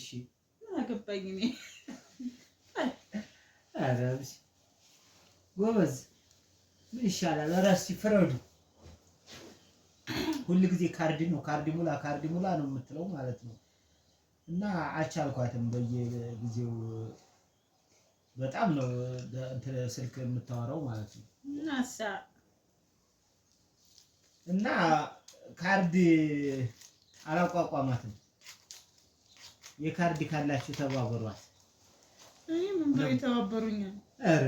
እሺ አገባኝ እኔ አረብሽ ጎበዝ ምን ይሻላል? እረስ ፍረዱ። ሁሉ ጊዜ ካርድ ሙላ ነው የምትለው ማለት ነው። እና አልቻልኳትም። በየጊዜው በጣም ነው ስልክ የምታወራው ማለት ነው። እና ካርድ አላቋቋማትም። የካርድ ካላችሁ ተባበሯት። ምን ብለው ይተባበሩኛል? ኧረ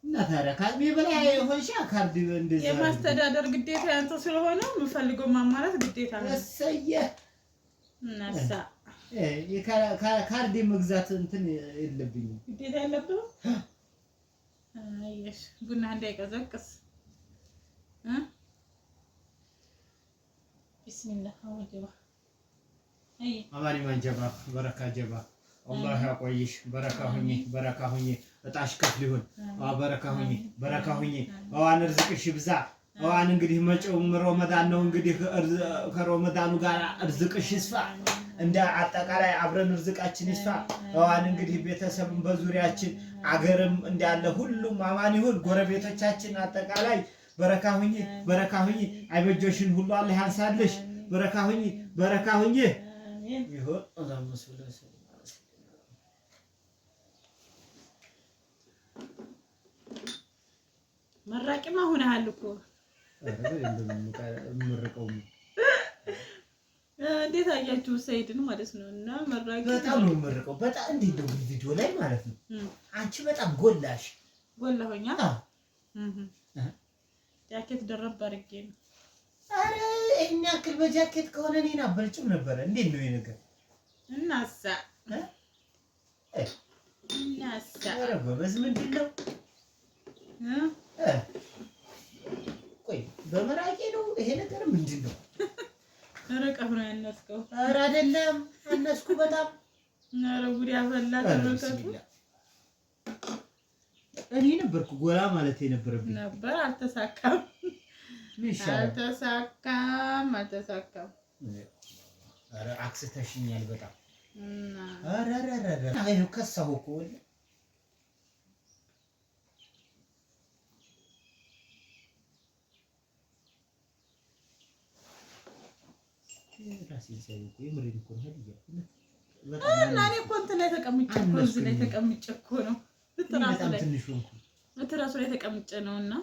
እና ታዲያ ካርድ በላይ ሆንሻ ካርድ እንደዛ የማስተዳደር ግዴታ ያንተ ስለሆነ የምፈልገው ማሟላት ግዴታ ነው። እሰየ እናሳ ካርድ መግዛት እንትን የለብኝም። ግዴታ የለብህም። አይሽ ቡና እንዳይቀዘቅዝ ቢስሚላህ ወጀባ አማኒ ማንጀባ በረካ ጀባ አላህ ያቆይሽ። በረካ ሁኚ እጣሽ ከፍ ሊሆን በረካ ሁኚ አዋን ርዝቅሽ ይብዛ። አዋን እንግዲህ መጪው ረመዳን ነው። እንግዲህ ከረመዳኑ ጋር ርዝቅሽ ይስፋ። እንደ አጠቃላይ አብረን ርዝቃችን ይስፋ። አዋን እንግዲህ ቤተሰብን በዙሪያችን አገርም እንዳለ ሁሉም አማን ይሁን። ጎረቤቶቻችን አጠቃላይ በረካ ሁኚ አይበጆሽን ሁሉ አላህ ያንሳልሽ። በረካ ሁኚ ይሁን አላህ መስለሰ መራቂማ ሆነሃል እኮ እንዴት አያችሁ ሰይድን ማለት ነው። እና መራቂ በጣም ነው የምርቀው። በጣም እንዴት ነው ቪዲዮ ላይ ማለት ነው። አንቺ በጣም ጎላሆኛ ጃኬት ደረብ አድርጌ ነው። አረ እኛ ያክል በጃኬት ከሆነ እኔን አበልጭም ነበረ። እንዴት ነው የነገር እናሳ ኧረ ጎበዝ ምንድን ነው ቆይ በመራቄ ነው ይሄ ነገር ምንድን ነው? ርቀህ ነው ያነስከው? ኧረ አይደለም አነስኩ በጣም። ኧረ ጉድ ያፈላ ተመልከቱ። እኔ ነበርኩ ጎላ ማለት የነበረብኝ ነበር። አልተሳካም። ኧረ አክስተሽኛል በጣም። ኧረ አይ ከሳሁ እኮ ራሴን ሳይቆይ የምሬን እኮ ነው እና እኔ እኮ እንትን ላይ ተቀምጬ እኮ እዚህ ላይ ተቀምጬ እኮ ነው። ትራሱ ላይ ተቀምጬ ነውና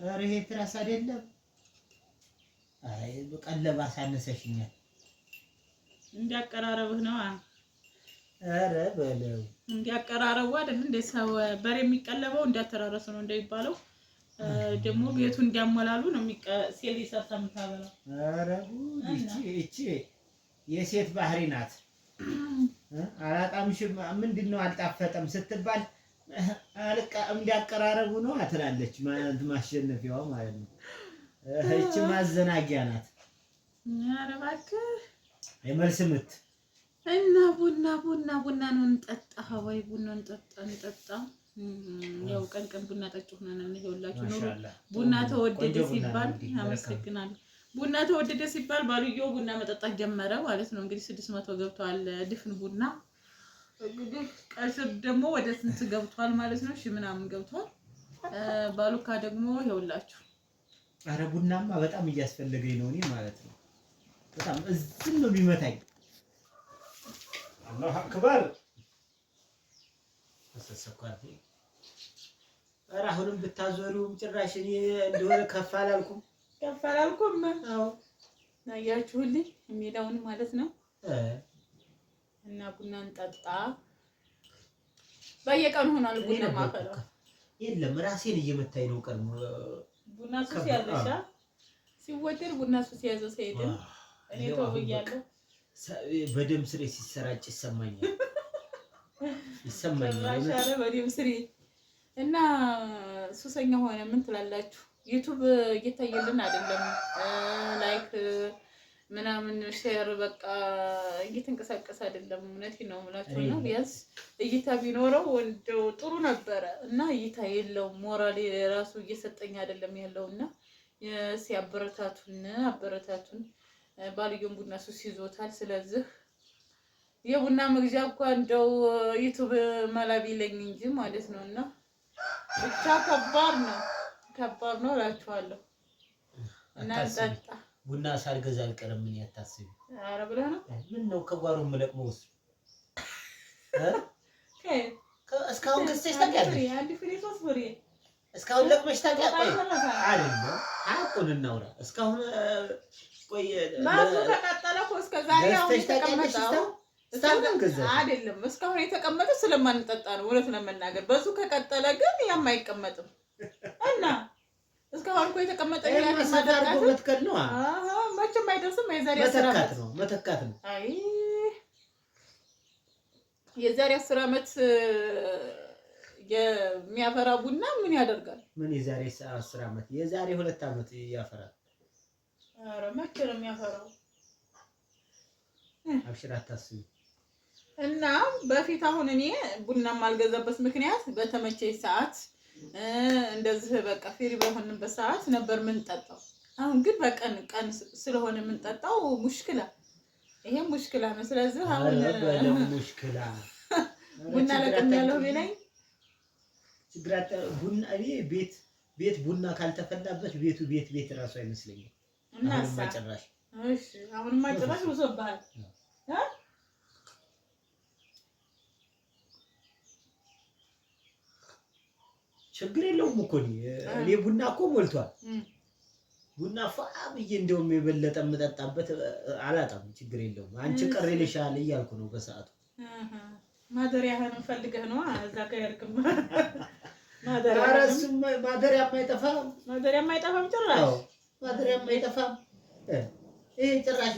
ኧረ ይሄ ትራስ አይደለም። አይ በቀለባ ሳነሰሽኛል። እንዲያቀራረብህ ነው። ኧረ በለው እንዲያቀራረቡ አይደል እንደ ሰው በሬ የሚቀለበው እንዲያተራረሱ ነው እንደሚባለው። ደግሞ ቤቱ እንዲያሞላሉ ነው ሴል ይሰርታ የምታበላው። ኧረ እቺ የሴት ባህሪ ናት። አላጣምሽም ምንድን ነው አልጣፈጠም ስትባል አልቃ እንዲያቀራረቡ ነው አትላለች። ማሸነፊያው ማለት ነው። እቺ ማዘናጊያ ናት። ኧረ እባክህ የመልስ ምት እና ቡና ነው እንጠጣ ወይ ቡና እንጠጣ። ያው ቀን ቡና ጠጭ ሆነን ይኸውላችሁ ኑሮ ቡና ተወደደ ሲባል አመሰግናለሁ። ቡና ተወደደ ሲባል ባልየው ቡና መጠጣት ጀመረ ማለት ነው። እንግዲህ 600 ገብቷል ድፍን ቡና። እንግዲህ ቀሽር ደግሞ ወደ ስንት ገብቷል ማለት ነው? ምናምን ገብቷል። ባሉካ ደግሞ ይኸውላችሁ። ኧረ ቡናማ በጣም እያስፈለገኝ ነው እኔ ማለት ነው። በጣም እዝም ነው የሚመታኝ። አላሁ አክበር ተሰሰኳት። ኧረ አሁንም ብታዞሪውም ጭራሽ እኔ እንደሆነ ከፍ አላልኩም። አዎ አያችሁልኝ የሚለውን ማለት ነው። እና ቡና እንጠጣ። በየቀኑ ሆኗል ቡና ማፈላ የለም ራሴን እየመታኝ ነው። ቀን ቡና ሱስ ያለሻ ሲወደድ ቡና ሱስ ያዘው ሰይድ እኔ ተወብያለሁ። በደም ስሬ ሲሰራጭ ይሰማኛል። ራሻለ በደም ስሬ እና ሱሰኛ ሆነ። ምን ትላላችሁ? ዩቲዩብ እየታየልን አይደለም። ላይክ ምናምን ሼር በቃ እየተንቀሳቀሰ አይደለም። እውነቴን ነው የምላችሁ ነው። ቢያንስ እይታ ቢኖረው እንደው ጥሩ ነበረ እና እይታ የለውም። ሞራል ራሱ እየሰጠኝ አይደለም ያለውና ሲያበረታቱን ባልየውን ቡና ሱስ ይዞታል። ስለዚህ የቡና መግዣ እኮ እንደው ዩቲዩብ መላ ቢለኝ እንጂ ማለት ነው። እና ብቻ ከባድ ነው እላችኋለሁ። እና ጠጣ ቡና ሳልገዛ አልቀርም። ምን ያታስቢ? ኧረ ብለህ ነው? ምን ነው ከጓሮ የምለቅመው እሱ እስካሁን ገዝተሽ ታውቂያለሽ? አንድ ፍሬ 3 ፍሬ እስካሁን ለቅመሽ ታውቂያለሽ? አይደለም ሀቁን እናውራ። እስካሁን ቆይ ባዙ ተቀጠለ እኮ እስከ ዛሬ አሁን የተቀመጠው አይደለም። እስካሁን የተቀመጠው ስለማንጠጣ ነው እውነት ለመናገር። በዙ ከቀጠለ ግን ያም አይቀመጥም እና እስካሁን እኮ የተቀመጠ መትከል ነው። መቼም አይደርስም። መተካት ነው። አይ የዛሬ 10 ዓመት የሚያፈራ ቡና ምን ያደርጋል? ምን የዛሬ 10 ዓመት የዛሬ 2 ዓመት ያፈራል። ኧረ መቼ ነው የሚያፈራው? አብሽር አታስቢ። እና በፊት አሁን እኔ ቡና ማልገዛበት ምክንያት በተመቸኝ ሰዓት እንደዚህ በቃ ፍሪ በሆንበት ሰዓት ነበር የምንጠጣው። አሁን ግን ቀን ስለሆነ የምንጠጣው ሙሽክላ ይሄ ሙሽክላ ነው። ስለዚህ አሁን ሙሽክላ ቡና ለቀም ያለው ቢለኝ ችግራት ቡና ቤት ቡና ካልተፈላበት ቤት ራሱ አይመስለኝም። እና ማጨራሽ እሺ አሁን ማጨራሽ ወሰባል ችግር የለውም እኮ እኔ ቡና እኮ ሞልቷል። ቡና ብዬ እንደውም የበለጠ የምጠጣበት አላጣም። ችግር የለውም። አንቺ ቀር ይልሻል እያልኩ ነው በሰዓቱ። ማደሪያህን ፈልገህ ነው እዛ ከሄድክም ማደሪያ የማይጠፋም ጭራሽ ማደሪያ የማይጠፋም ይሄ ጭራሽ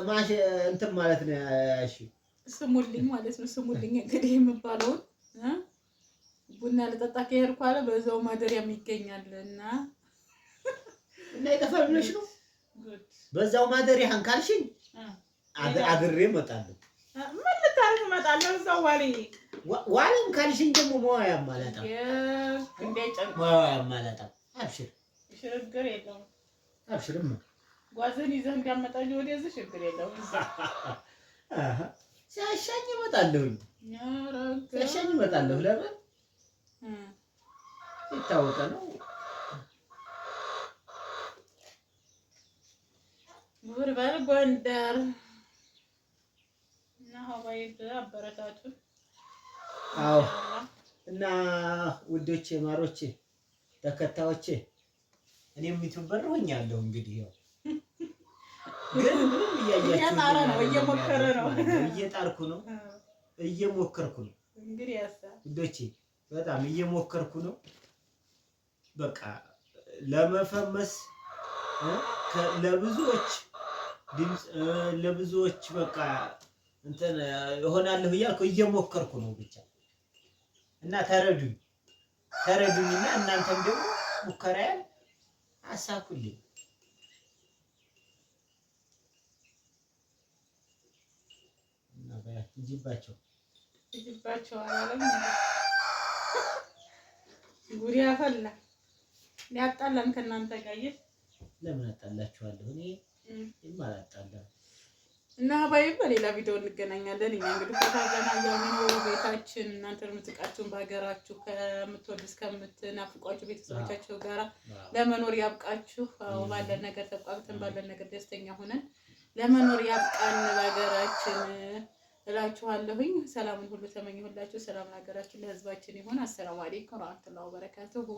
ማሽ እንትን ማለት ነው። እሺ ስሙልኝ ማለት ነው። ስሙልኝ እንግዲህ የሚባለውን ቡና ልጠጣ ከሄድኩ አለ በዛው ማደሪያም ይገኛልና ይጠፋል ብለሽ ነው። በዛው ማደሪያህን ካልሽኝ አግሬ እመጣለሁ። ምን ልታረግ እመጣለሁ? እዛው ዋሌም ካልሽኝ ደግሞ መዋያም ማለታ አብሽር ችግር የለውም። አብሽርም ጓዝን ይዘህ እንዳመጣኝ ወደዚህ ችግር የለውም። ሲያሻኝ እመጣለሁ። ለምን የታወቀ ነው። ጉርበር ጎንደር እና ሀዋይ አበረታቱን። አዎ እና ውዶቼ፣ ማሮቼ፣ ተከታዮቼ እኔም ዩቲዩበር ሆኛለሁ። እንግዲህ ያው ግን ምንም እያያችሁ እየሞከረ ነው፣ እየጣርኩ ነው፣ እየሞከርኩ ነው። እንግዲህ ውዶቼ በጣም እየሞከርኩ ነው። በቃ ለመፈመስ ለብዙዎች ድምጽ ለብዙዎች በቃ እንትን እሆናለሁ እያልኩ እየሞከርኩ ነው ብቻ። እና ተረዱኝና እናንተም ደግሞ ሙከራዬን አሳኩልኝ። እና ይጅባቸው አላለም ጉድ ያፈላ ሊያጣላን ከእናንተ ጋር ለምን አጣላችኋለሁ? እኔ የማላጣላ እና ባይ በሌላ ቪዲዮ እንገናኛለን። እኛ እንግዲህ ፈታገና ያለው ቤታችን እናንተ የምትቃችሁን በሀገራችሁ ከምትወዱት ከምትናፍቋችሁ ቤተሰቦቻችሁ ጋር ለመኖር ያብቃችሁ። አዎ ባለን ነገር ተቋቅተን ባለን ነገር ደስተኛ ሆነን ለመኖር ያብቃን በሀገራችን እላችኋለሁኝ። ሰላምን ሁሉ ተመኘሁላችሁ። ሰላም ለሀገራችን ለሕዝባችን ይሁን። አሰላሙ አለይኩም ወራህመቱላሂ ወበረካቱሁ።